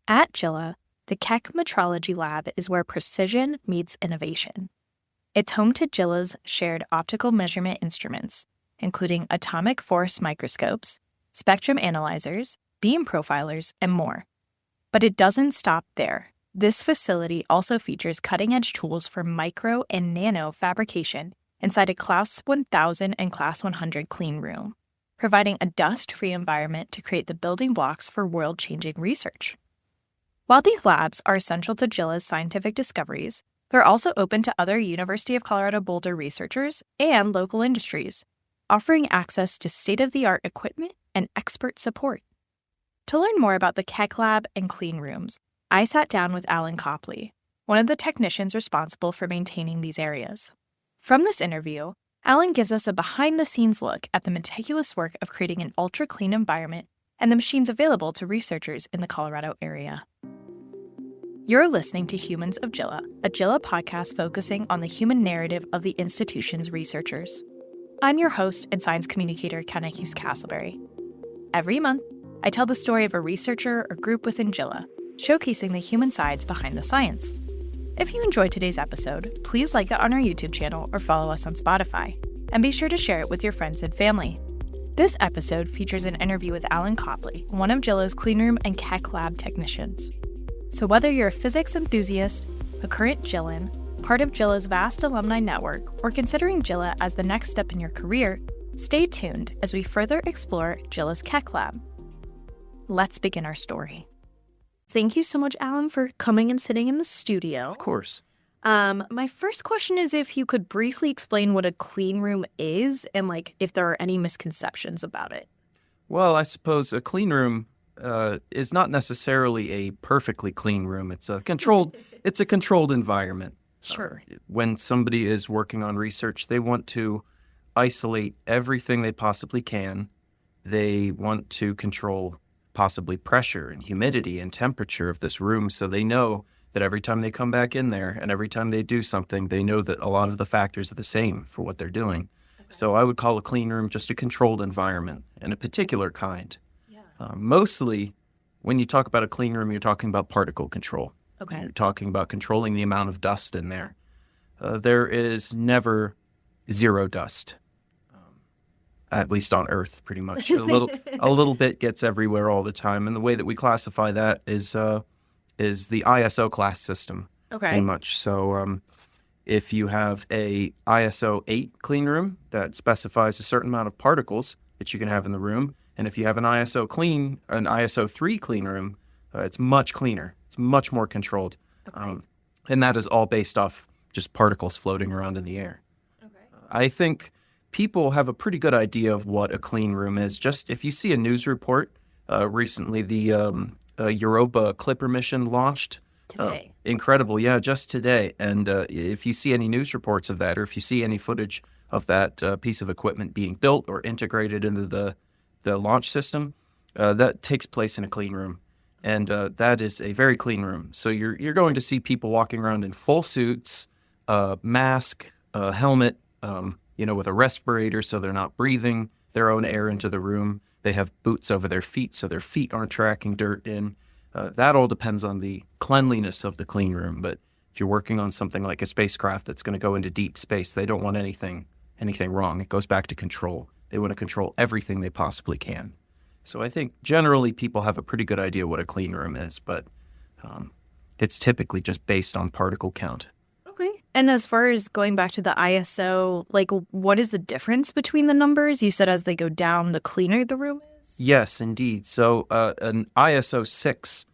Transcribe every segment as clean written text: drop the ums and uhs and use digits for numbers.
At JILA, the Keck Metrology Lab is where precision meets innovation. It's home to JILA's shared optical measurement instruments, including atomic force microscopes, spectrum analyzers, beam profilers, and more. But it doesn't stop there. This facility also features cutting-edge tools for micro and nano fabrication inside a Class 1000 and Class 100 clean room, providing a dust-free environment to create the building blocks for world-changing research. While these labs are essential to JILA's scientific discoveries, they're also open to other University of Colorado Boulder researchers and local industries, offering access to state-of-the-art equipment and expert support. To learn more about the Keck Lab and clean rooms, I sat down with Alan Copley, one of the technicians responsible for maintaining these areas. From this interview, Alan gives us a behind-the-scenes look at the meticulous work of creating an ultra-clean environment and the machines available to researchers in the Colorado area. You're listening to Humans of JILA, a JILA podcast focusing on the human narrative of the institution's researchers. I'm your host and science communicator, Kenna Hughes-Castleberry. Every month, I tell the story of a researcher or group within JILA, showcasing the human sides behind the science. If you enjoyed today's episode, please like it on our YouTube channel or follow us on Spotify, and be sure to share it with your friends and family. This episode features an interview with Alan Copley, one of JILA's cleanroom and Keck Lab technicians. So whether you're a physics enthusiast, a current JILan, part of JILA's vast alumni network, or considering JILA as the next step in your career, stay tuned as we further explore JILA's Keck Lab. Let's begin our story. Thank you so much, Alan, for coming and sitting in the studio. Of course. My first question is if you could briefly explain what a clean room is and if there are any misconceptions about it. Well, I suppose a clean room is not necessarily a perfectly clean room. It's a controlled environment. Sure. When somebody is working on research, they want to isolate everything they possibly can. They want to control possibly pressure and humidity and temperature of this room, so they know that every time they come back in there and every time they do something, they know that a lot of the factors are the same for what they're doing. Okay. So I would call a clean room just a controlled environment and a particular kind. Yeah. Mostly, when you talk about a clean room, you're talking about particle control. Okay. You're talking about controlling the amount of dust in there. There is never zero dust. At least on Earth, pretty much. A little bit gets everywhere all the time, and the way that we classify that is the ISO class system. Okay. Pretty much. So, if you have a ISO 8 clean room that specifies a certain amount of particles that you can have in the room, and if you have an ISO 3 clean room, it's much cleaner. It's much more controlled, and that is all based off just particles floating around in the air. Okay. I think people have a pretty good idea of what a clean room is. Just if you see a news report, recently the Europa Clipper mission launched. Today. Incredible, yeah, just today. And if you see any news reports of that, or if you see any footage of that piece of equipment being built or integrated into the launch system, that takes place in a clean room. And that is a very clean room. So you're going to see people walking around in full suits, mask, helmet, with a respirator so they're not breathing their own air into the room. They have boots over their feet so their feet aren't tracking dirt in. That all depends on the cleanliness of the clean room. But if you're working on something like a spacecraft that's going to go into deep space, they don't want anything wrong. It goes back to control. They want to control everything they possibly can. So I think generally people have a pretty good idea what a clean room is, but it's typically just based on particle count. Okay. And as far as going back to the ISO, what is the difference between the numbers? You said as they go down, the cleaner the room is? Yes, indeed. So an ISO 6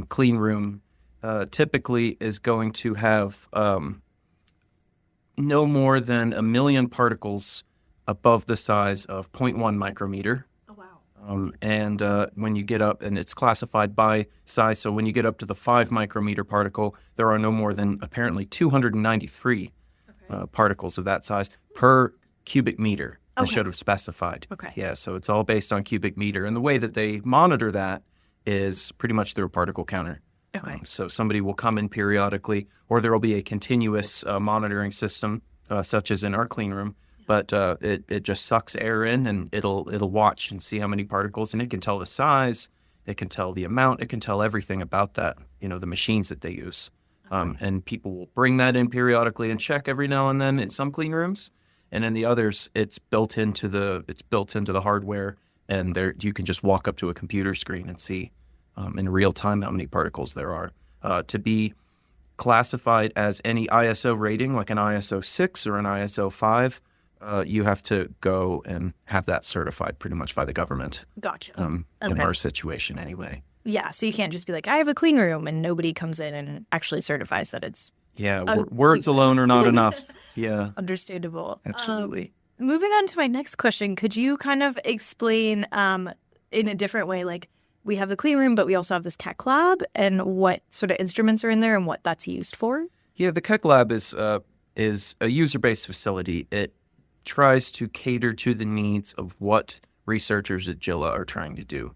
clean room typically is going to have no more than 1 million particles above the size of 0.1 micrometer. Oh, wow. And when you get up, and it's classified by size, so when you get up to the 5 micrometer particle, there are no more than apparently 293 particles of that size per cubic meter. I should have specified. Okay. Yeah, so it's all based on cubic meter. And the way that they monitor that is pretty much through a particle counter. Okay. So somebody will come in periodically, or there will be a continuous monitoring system, such as in our clean room. But it just sucks air in, and it'll watch and see how many particles, and it can tell the size. It can tell the amount. It can tell everything about that, the machines that they use. And people will bring that in periodically and check every now and then in some clean rooms. And in the others, it's built into the hardware, and there you can just walk up to a computer screen and see in real time how many particles there are. To be classified as any ISO rating, like an ISO 6 or an ISO 5, you have to go and have that certified pretty much by the government. Gotcha. In our situation anyway. Yeah, so you can't just be like, I have a clean room, and nobody comes in and actually certifies that it's... Yeah, words alone are not enough. Yeah. Understandable. Absolutely. Moving on to my next question, could you kind of explain in a different way, like we have the clean room, but we also have this Keck Lab, and what sort of instruments are in there and what that's used for? Yeah, the Keck Lab is a user-based facility. It tries to cater to the needs of what researchers at JILA are trying to do.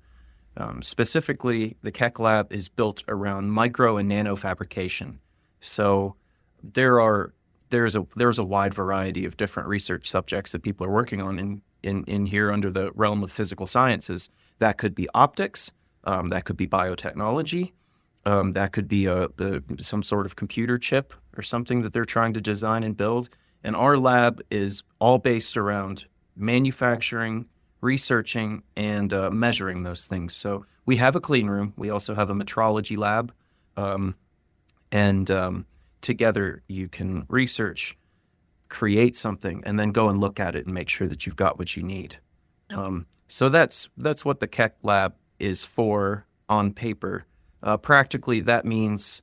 Specifically, the Keck Lab is built around micro and nanofabrication. So there's a wide variety of different research subjects that people are working on in here under the realm of physical sciences. That could be optics, that could be biotechnology, that could be some sort of computer chip or something that they're trying to design and build. And our lab is all based around manufacturing, researching, and measuring those things. So we have a clean room. We also have a metrology lab. And together you can research, create something, and then go and look at it and make sure that you've got what you need. So that's what the Keck Lab is for on paper. Practically, that means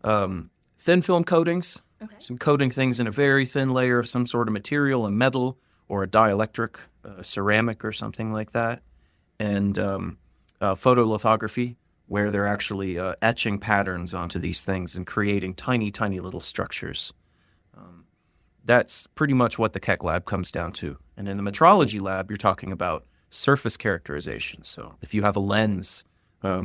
thin film coatings. Okay. Some coating things in a very thin layer of some sort of material, a metal or a dielectric, ceramic or something like that, and photolithography, where they're actually etching patterns onto these things and creating tiny, tiny little structures. That's pretty much what the Keck Lab comes down to. And in the metrology lab, you're talking about surface characterization. So if you have a lens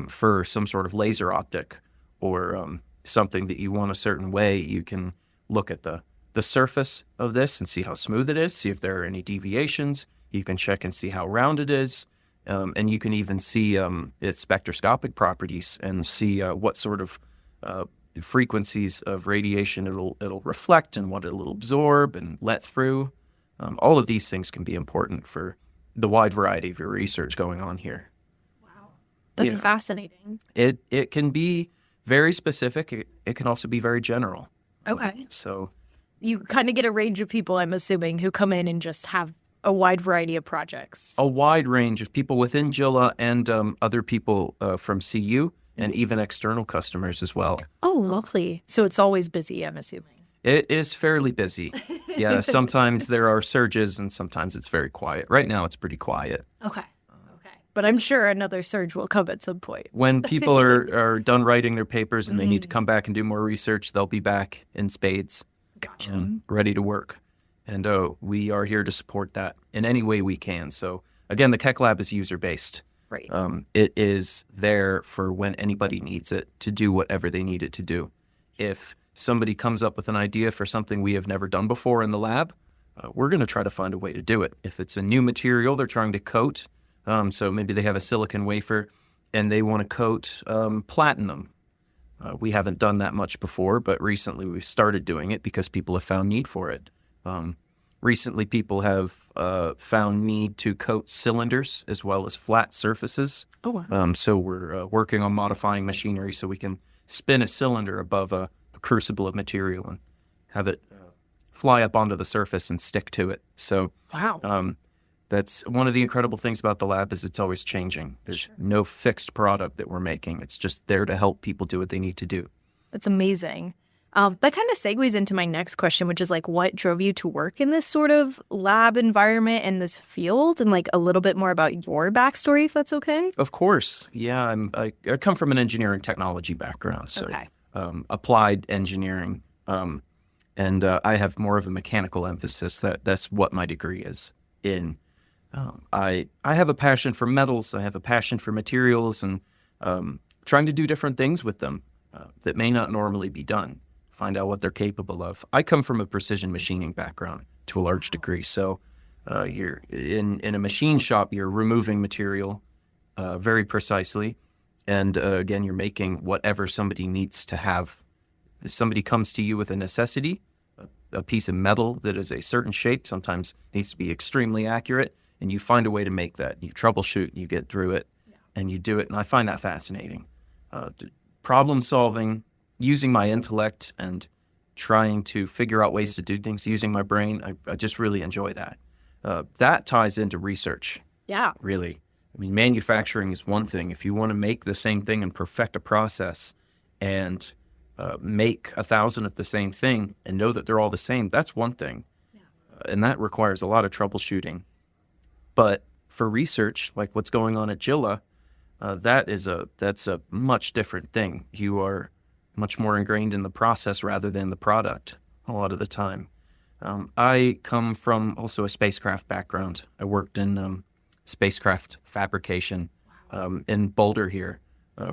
for some sort of laser optic or something that you want a certain way, you can look at the surface of this and see how smooth it is, see if there are any deviations. You can check and see how round it is. And you can even see its spectroscopic properties and see what sort of frequencies of radiation it'll reflect and what it'll absorb and let through. All of these things can be important for the wide variety of your research going on here. Wow. That's fascinating. It can be very specific. It can also be very general. Okay. So you kind of get a range of people, I'm assuming, who come in and just have a wide variety of projects. A wide range of people within JILA and other people from CU and even external customers as well. Oh, lovely. So it's always busy, I'm assuming. It is fairly busy. Yeah, sometimes there are surges and sometimes it's very quiet. Right now it's pretty quiet. Okay. But I'm sure another surge will come at some point. When people are done writing their papers and they need to come back and do more research, they'll be back in spades. Gotcha. Ready to work. And we are here to support that in any way we can. So again, the Keck Lab is user-based. Right. It is there for when anybody needs it to do whatever they need it to do. If somebody comes up with an idea for something we have never done before in the lab, we're going to try to find a way to do it. If it's a new material they're trying to coat, so maybe they have a silicon wafer and they want to coat platinum. We haven't done that much before, but recently we've started doing it because people have found need for it. Recently, people have found need to coat cylinders as well as flat surfaces. Oh, wow. So we're working on modifying machinery so we can spin a cylinder above a crucible of material and have it fly up onto the surface and stick to it. So wow. That's one of the incredible things about the lab is it's always changing. There's no fixed product that we're making. It's just there to help people do what they need to do. That's amazing. That kind of segues into my next question, which is like, what drove you to work in this sort of lab environment in this field, and like a little bit more about your backstory, if that's okay? Of course. Yeah, I come from an engineering technology background, so okay. Applied engineering, and I have more of a mechanical emphasis. That's what my degree is in. I have a passion for metals. I have a passion for materials, and trying to do different things with them that may not normally be done. Find out what they're capable of. I come from a precision machining background to a large degree. So you're in a machine shop, you're removing material very precisely, And again, you're making whatever somebody needs to have. If somebody comes to you with a necessity, a piece of metal that is a certain shape, sometimes needs to be extremely accurate, and you find a way to make that. You troubleshoot, you get through it, and you do it. And I find that fascinating. Problem solving, using my intellect and trying to figure out ways to do things, using my brain, I just really enjoy that. That ties into research. Yeah. Really. I mean, manufacturing is one thing. If you want to make the same thing and perfect a process and make 1,000 of the same thing and know that they're all the same, that's one thing. Yeah. And that requires a lot of troubleshooting. But for research, like what's going on at JILA, that's a much different thing. You are much more ingrained in the process rather than the product a lot of the time. I come from also a spacecraft background. I worked in spacecraft fabrication in Boulder here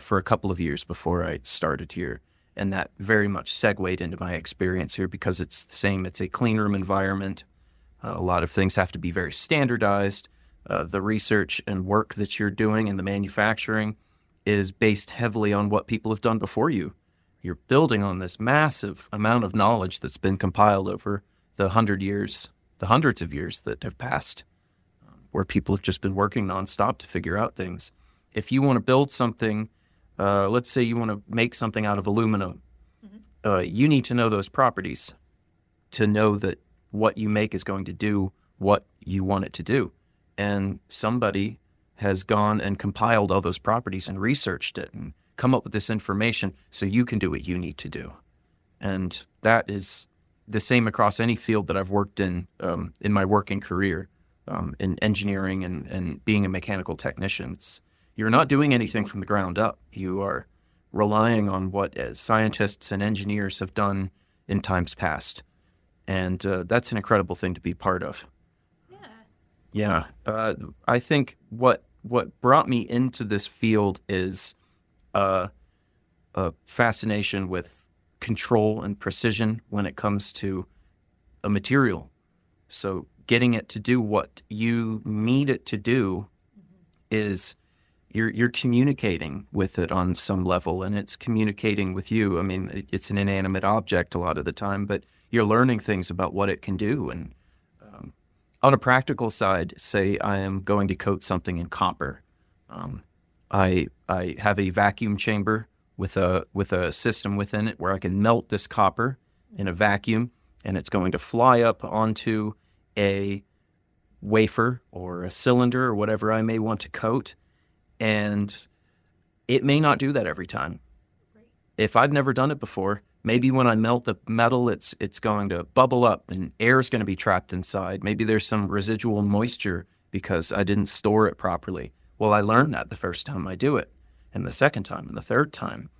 for a couple of years before I started here. And that very much segued into my experience here because it's the same. It's a clean room environment. A lot of things have to be very standardized. The research and work that you're doing in the manufacturing is based heavily on what people have done before you. You're building on this massive amount of knowledge that's been compiled over the hundreds of years that have passed, where people have just been working nonstop to figure out things. If you want to build something, let's say you want to make something out of aluminum, you need to know those properties to know that what you make is going to do what you want it to do. And somebody has gone and compiled all those properties and researched it and come up with this information so you can do what you need to do. And that is the same across any field that I've worked in my working career, in engineering and being a mechanical technician. You're not doing anything from the ground up. You are relying on what scientists and engineers have done in times past. And that's an incredible thing to be part of. Yeah. I think what brought me into this field is a fascination with control and precision when it comes to a material. So getting it to do what you need it to do is you're communicating with it on some level, and it's communicating with you. I mean, it's an inanimate object a lot of the time, but you're learning things about what it can do. And on a practical side, say I am going to coat something in copper. I have a vacuum chamber with a system within it where I can melt this copper in a vacuum, and it's going to fly up onto a wafer or a cylinder or whatever I may want to coat. And it may not do that every time. If I've never done it before, maybe when I melt the metal, it's going to bubble up and air is going to be trapped inside. Maybe there's some residual moisture because I didn't store it properly. Well, I learned that the first time I do it, and the second time, and the third time.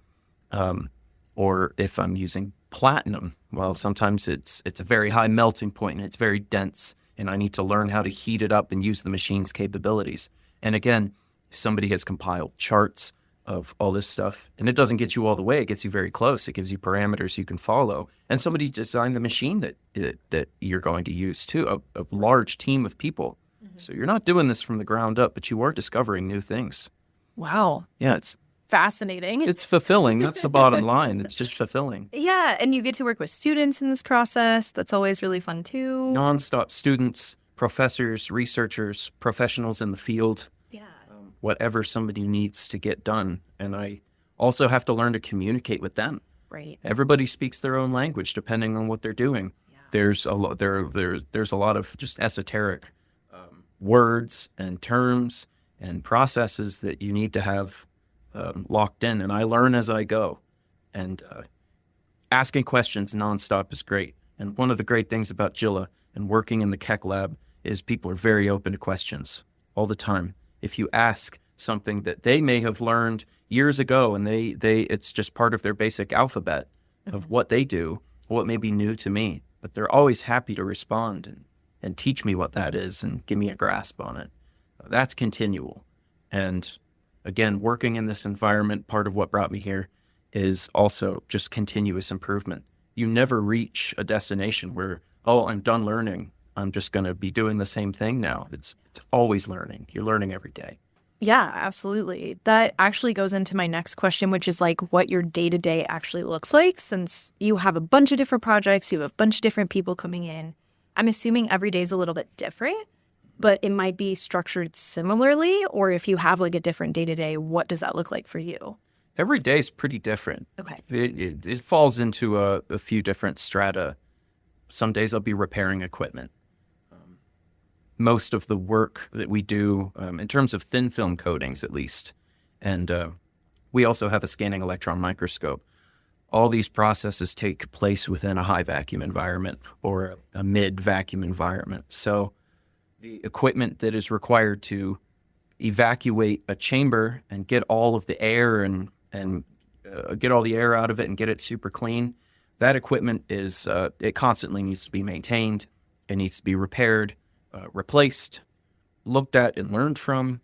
Or if I'm using platinum, well, sometimes it's a very high melting point and it's very dense, and I need to learn how to heat it up and use the machine's capabilities. And again, somebody has compiled charts of all this stuff, and it doesn't get you all the way. It gets you very close. It gives you parameters you can follow. And somebody designed the machine that you're going to use too, a large team of people. Mm-hmm. So you're not doing this from the ground up, but you are discovering new things. Wow. Yeah, it's fascinating. It's fulfilling. That's the bottom line. It's just fulfilling. Yeah, and you get to work with students in this process. That's always really fun too. Nonstop students, professors, researchers, professionals in the field. Yeah. Whatever somebody needs to get done. And I also have to learn to communicate with them. Right. Everybody speaks their own language depending on what they're doing. Yeah. There's a lot of just esoteric words and terms and processes that you need to have locked in. And I learn as I go. And asking questions nonstop is great. And one of the great things about JILA and working in the Keck Lab is people are very open to questions all the time. If you ask something that they may have learned years ago and it's just part of their basic alphabet of what they do, what may be new to me, but they're always happy to respond and teach me what that is and give me a grasp on it. That's continual. And again, working in this environment, part of what brought me here is also just continuous improvement. You never reach a destination where, oh, I'm done learning. I'm just going to be doing the same thing now. It's always learning. You're learning every day. Yeah, absolutely. That actually goes into my next question, which is like what your day-to-day actually looks like. Since you have a bunch of different projects, you have a bunch of different people coming in. I'm assuming every day is a little bit different, but it might be structured similarly. Or if you have like a different day-to-day, what does that look like for you? Every day is pretty different. Okay. It falls into a few different strata. Some days I'll be repairing equipment. Most of the work that we do, in terms of thin film coatings at least, and we also have a scanning electron microscope. All these processes take place within a high vacuum environment or a mid vacuum environment. So the equipment that is required to evacuate a chamber and get all of the air and get all the air out of it and get it super clean, that equipment is it constantly needs to be maintained. It needs to be repaired, replaced, looked at and learned from.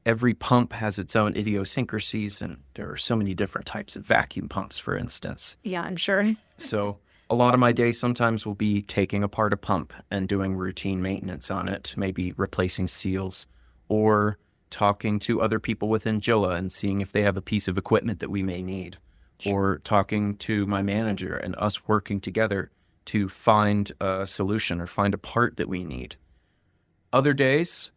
Every pump has its own idiosyncrasies, and there are so many different types of vacuum pumps, for instance. Yeah, I'm sure. So a lot of my days sometimes will be taking apart a pump and doing routine maintenance on it, maybe replacing seals, or talking to other people within JILA and seeing if they have a piece of equipment that we may need, or talking to my manager and us working together to find a solution or find a part that we need. Other days,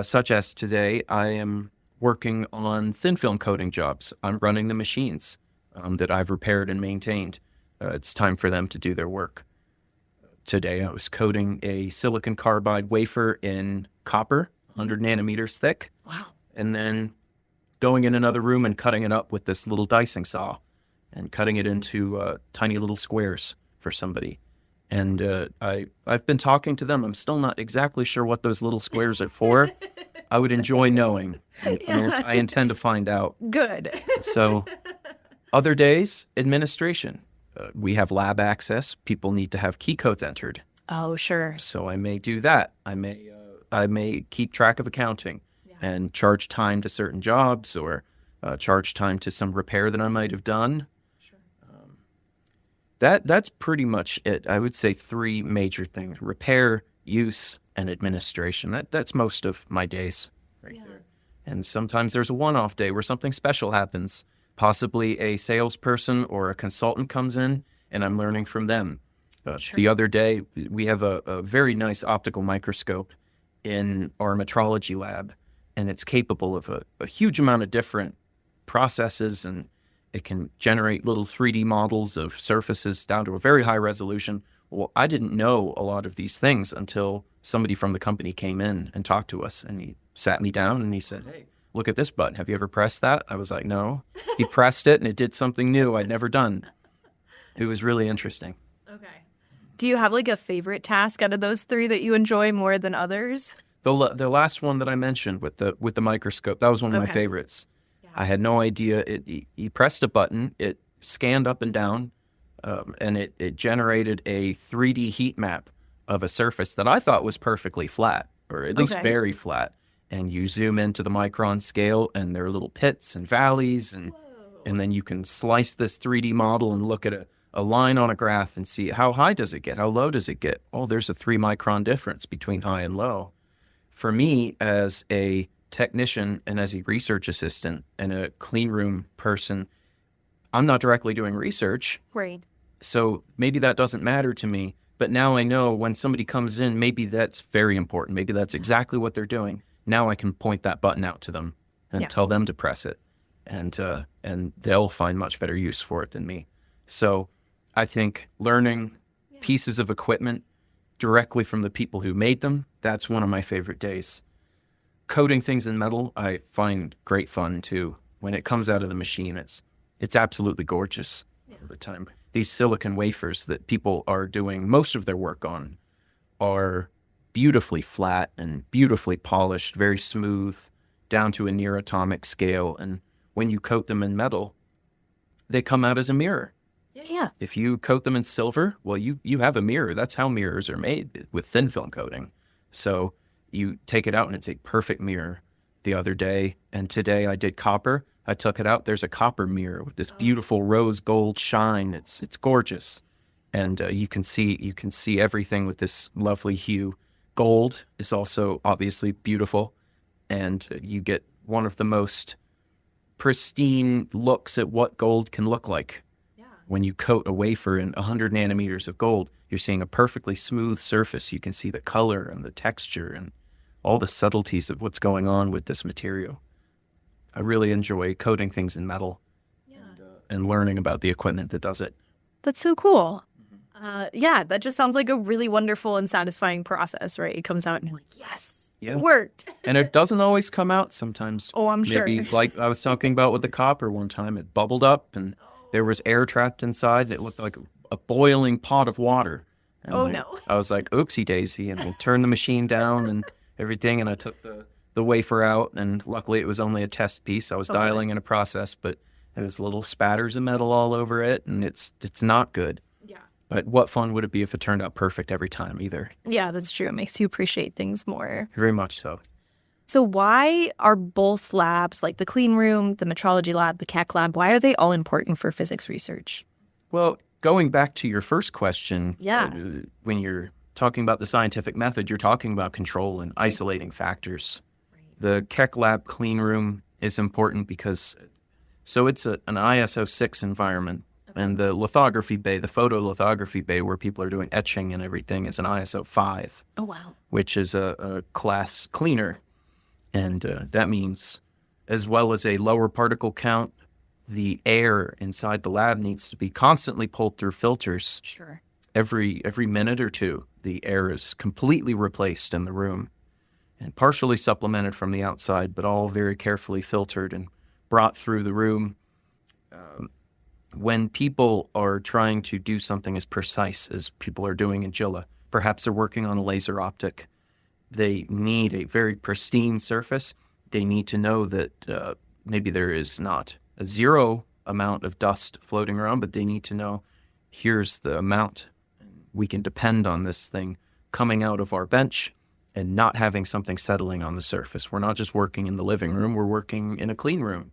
such as today, I am working on thin film coating jobs. I'm running the machines that I've repaired and maintained. It's time for them to do their work. Today, I was coating a silicon carbide wafer in copper, 100 nanometers thick. Wow. And then going in another room and cutting it up with this little dicing saw and cutting it into tiny little squares for somebody. And I've been talking to them. I'm still not exactly sure what those little squares are for. I would enjoy knowing. I intend to find out. Good. So other days, administration. We have lab access. People need to have key codes entered. Oh, sure. So I may do that. I may keep track of accounting and charge time to certain jobs, or charge time to some repair that I might have done. Sure. That's pretty much it. I would say 3 major things: repair, use, and administration. That's most of my days right there. And sometimes there's a one-off day where something special happens. Possibly a salesperson or a consultant comes in, and I'm learning from them. Sure. The other day, we have a very nice optical microscope in our metrology lab, and it's capable of a huge amount of different processes, and it can generate little 3D models of surfaces down to a very high resolution. Well, I didn't know a lot of these things until somebody from the company came in and talked to us, and he sat me down and he said, "Hey, look at this button. Have you ever pressed that?" I was like, "No." He pressed it and it did something new I'd never done. It was really interesting. Okay. Do you have like a favorite task out of those 3 that you enjoy more than others? The last one that I mentioned with the microscope, that was one of my favorites. Yeah. I had no idea. He pressed a button, it scanned up and down, and it generated a 3D heat map of a surface that I thought was perfectly flat, or at least very flat. And you zoom into the micron scale, and there are little pits and valleys, and then you can slice this 3D model and look at a line on a graph and see how high does it get, how low does it get. Oh, there's a 3 micron difference between high and low. For me, as a technician and as a research assistant and a clean room person, I'm not directly doing research. Right. So maybe that doesn't matter to me. But now I know when somebody comes in, maybe that's very important. Maybe that's exactly what they're doing. Now I can point that button out to them and tell them to press it, and they'll find much better use for it than me. So I think learning pieces of equipment directly from the people who made them, that's one of my favorite days. Coating things in metal, I find great fun too. When it comes out of the machine, it's absolutely gorgeous all the time. These silicon wafers that people are doing most of their work on are beautifully flat and beautifully polished, very smooth, down to a near atomic scale. And when you coat them in metal, they come out as a mirror. Yeah. If you coat them in silver, well, you have a mirror. That's how mirrors are made, with thin film coating. So you take it out and it's a perfect mirror. The other day and today I did copper. I took it out. There's a copper mirror with this beautiful rose gold shine. It's gorgeous. And you can see everything with this lovely hue. Gold is also obviously beautiful. and you get one of the most pristine looks at what gold can look like. When you coat a wafer in 100 nanometers of gold, you're seeing a perfectly smooth surface. You can see the color and the texture and all the subtleties of what's going on with this material. I really enjoy coating things in metal and learning about the equipment that does it. That's so cool. Yeah, that just sounds like a really wonderful and satisfying process, right? It comes out and you're like, yes, it worked. And it doesn't always come out sometimes. Oh, I'm sure. Maybe like I was talking about with the copper one time, it bubbled up and there was air trapped inside that looked like a boiling pot of water. And no. I was like, oopsie daisy, and we'll turn the machine down and everything. And I took the wafer out, and luckily it was only a test piece. I was dialing in a process, but there was little spatters of metal all over it, and it's not good. Yeah. But what fun would it be if it turned out perfect every time either? Yeah, that's true. It makes you appreciate things more. Very much so. So why are both labs, like the clean room, the metrology lab, the Keck lab, why are they all important for physics research? Well, going back to your first question, Yeah. When you're talking about the scientific method, you're talking about control and isolating factors. Right. The Keck lab clean room is important because it's an ISO 6 environment. Okay. And the lithography bay, the photolithography bay where people are doing etching and everything is an ISO 5. Oh, wow. Which is a class cleaner. And that means, as well as a lower particle count, the air inside the lab needs to be constantly pulled through filters. Sure. Every minute or two, the air is completely replaced in the room and partially supplemented from the outside, but all very carefully filtered and brought through the room. When people are trying to do something as precise as people are doing in JILA, perhaps they're working on a laser optic, they need a very pristine surface. They need to know that maybe there is not a zero amount of dust floating around, but they need to know here's the amount. We can depend on this thing coming out of our bench and not having something settling on the surface. We're not just working in the living room, we're working in a clean room.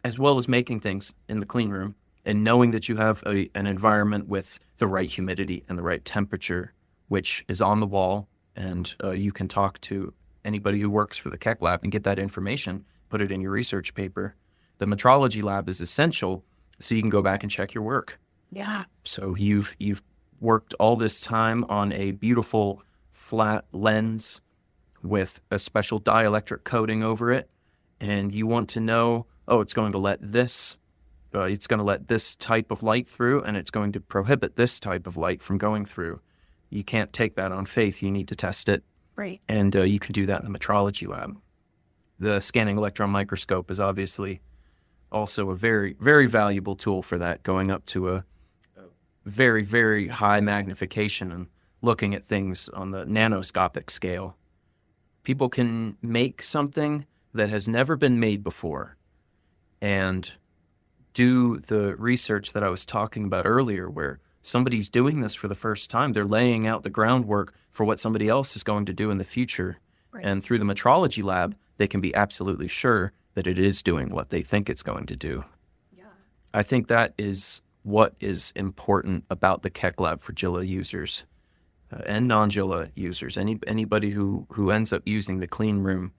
As well as making things in the clean room and knowing that you have an environment with the right humidity and the right temperature, which is on the wall, and you can talk to anybody who works for the Keck lab and get that information, put it in your research paper. The metrology lab is essential so you can go back and check your work. Yeah. So you've worked all this time on a beautiful flat lens with a special dielectric coating over it, and you want to know, it's going to let this type of light through, and it's going to prohibit this type of light from going through. You can't take that on faith. You need to test it. Right. And you can do that in the metrology lab. The scanning electron microscope is obviously also a very, very valuable tool for that, going up to a very, very high magnification and looking at things on the nanoscopic scale. People can make something that has never been made before and do the research that I was talking about earlier, where somebody's doing this for the first time. They're laying out the groundwork for what somebody else is going to do in the future. Right. And through the metrology lab, they can be absolutely sure that it is doing what they think it's going to do. Yeah. I think that is what is important about the Keck lab for JILA users and non-JILA users, anybody who ends up using the clean room,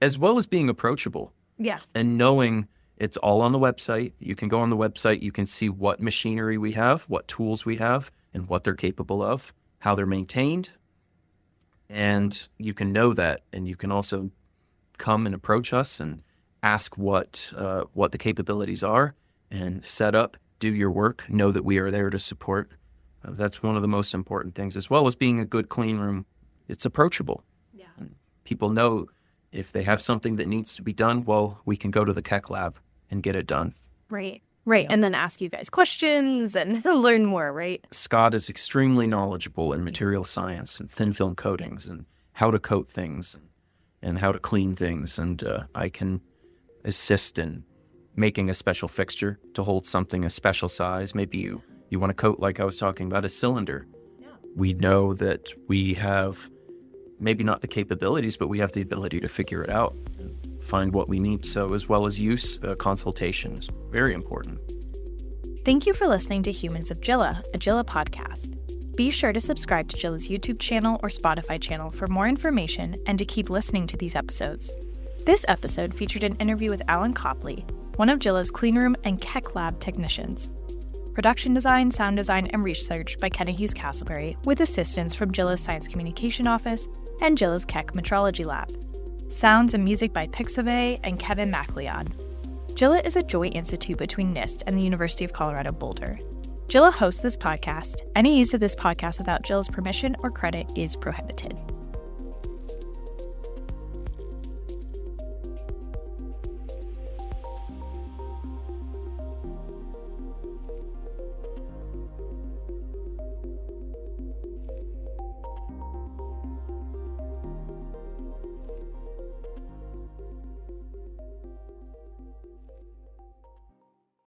as well as being approachable. Yeah. And knowing it's all on the website. You can go on the website, you can see what machinery we have, what tools we have, and what they're capable of, how they're maintained. And you can know that, and you can also come and approach us and ask what the capabilities are and set up, do your work, know that we are there to support. That's one of the most important things, as well as being a good clean room. It's approachable. Yeah. And people know if they have something that needs to be done, well, we can go to the Keck lab and get it done. Right. Yeah. And then ask you guys questions and learn more, right? Scott is extremely knowledgeable in material science and thin film coatings and how to coat things and how to clean things. And I can assist in making a special fixture to hold something a special size. Maybe you want to coat, like I was talking about, a cylinder. Yeah. We know that we have maybe not the capabilities, but we have the ability to figure it out, find what we need. So as well as use, consultation is very important. Thank you for listening to Humans of JILA, a JILA podcast. Be sure to subscribe to JILA's YouTube channel or Spotify channel for more information and to keep listening to these episodes. This episode featured an interview with Alan Copley, one of JILA's cleanroom and Keck Lab technicians. Production design, sound design, and research by Kenna Hughes Castleberry, with assistance from JILA's Science Communication Office and JILA's Keck Metrology Lab. Sounds and music by Pixabay and Kevin MacLeod. JILA is a joint institute between NIST and the University of Colorado Boulder. JILA hosts this podcast. Any use of this podcast without JILA's permission or credit is prohibited.